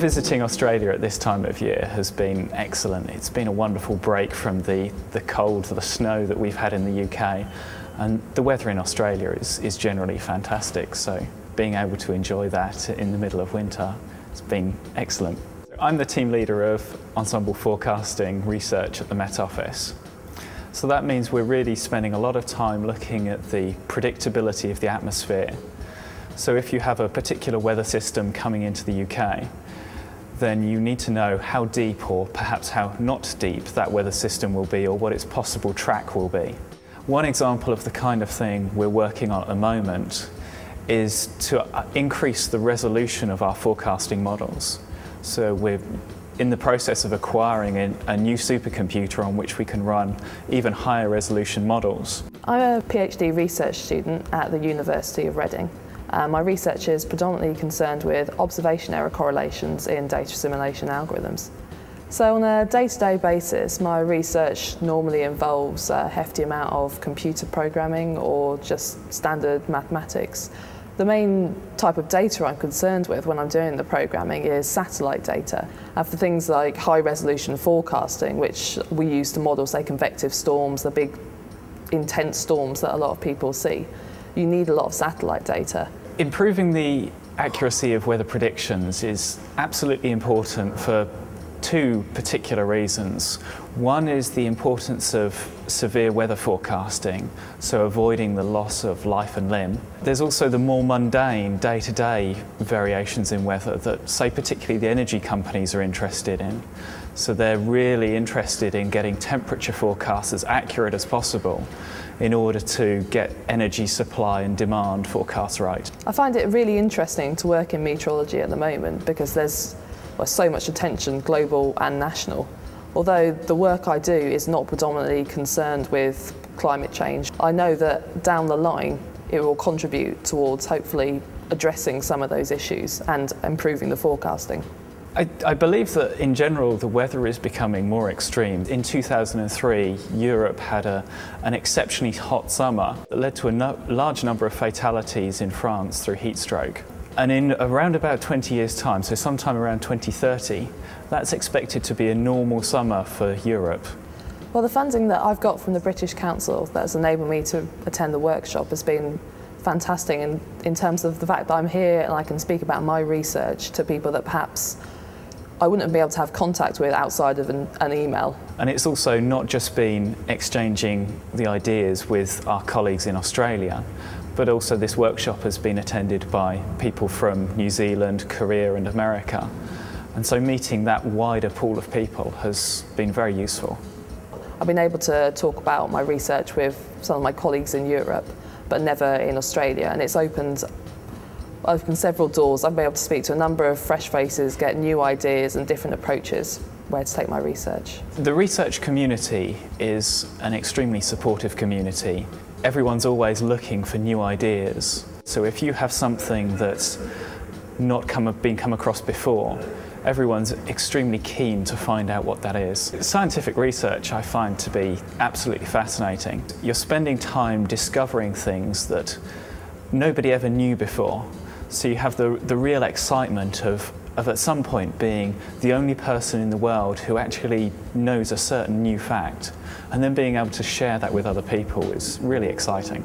Visiting Australia at this time of year has been excellent. It's been a wonderful break from the cold, the snow that we've had in the UK, and the weather in Australia is generally fantastic, so being able to enjoy that in the middle of winter has been excellent. I'm the team leader of Ensemble forecasting research at the Met Office. So that means we're really spending a lot of time looking at the predictability of the atmosphere. So if you have a particular weather system coming into the UK, then you need to know how deep or perhaps how not deep that weather system will be, or what its possible track will be. One example of the kind of thing we're working on at the moment is to increase the resolution of our forecasting models. So we're in the process of acquiring a new supercomputer on which we can run even higher resolution models. I'm a PhD research student at the University of Reading. My research is predominantly concerned with observation error correlations in data assimilation algorithms. So on a day-to-day basis, my research normally involves a hefty amount of computer programming or just standard mathematics. The main type of data I'm concerned with when I'm doing the programming is satellite data. And for things like high-resolution forecasting, which we use to model, say, convective storms, the big, intense storms that a lot of people see, you need a lot of satellite data. Improving the accuracy of weather predictions is absolutely important for two particular reasons. One is the importance of severe weather forecasting, so avoiding the loss of life and limb. There's also the more mundane day-to-day variations in weather that, say, particularly the energy companies are interested in. So they're really interested in getting temperature forecasts as accurate as possible in order to get energy supply and demand forecasts right. I find it really interesting to work in meteorology at the moment because there's so much attention, global and national. Although the work I do is not predominantly concerned with climate change, I know that down the line it will contribute towards hopefully addressing some of those issues and improving the forecasting. I believe that in general the weather is becoming more extreme. In 2003, Europe had an exceptionally hot summer that led to a large number of fatalities in France through heat stroke. And in around about 20 years' time, so sometime around 2030, that's expected to be a normal summer for Europe. Well, the funding that I've got from the British Council that has enabled me to attend the workshop has been fantastic in terms of the fact that I'm here and I can speak about my research to people that perhaps I wouldn't be able to have contact with outside of an email. And it's also not just been exchanging the ideas with our colleagues in Australia, but also this workshop has been attended by people from New Zealand, Korea and America. And so meeting that wider pool of people has been very useful. I've been able to talk about my research with some of my colleagues in Europe, but never in Australia, and it's opened several doors. I've been able to speak to a number of fresh faces, get new ideas and different approaches where to take my research. The research community is an extremely supportive community. Everyone's always looking for new ideas. So if you have something that's not been come across before, everyone's extremely keen to find out what that is. Scientific research I find to be absolutely fascinating. You're spending time discovering things that nobody ever knew before. So you have the real excitement of at some point being the only person in the world who actually knows a certain new fact, and then being able to share that with other people is really exciting.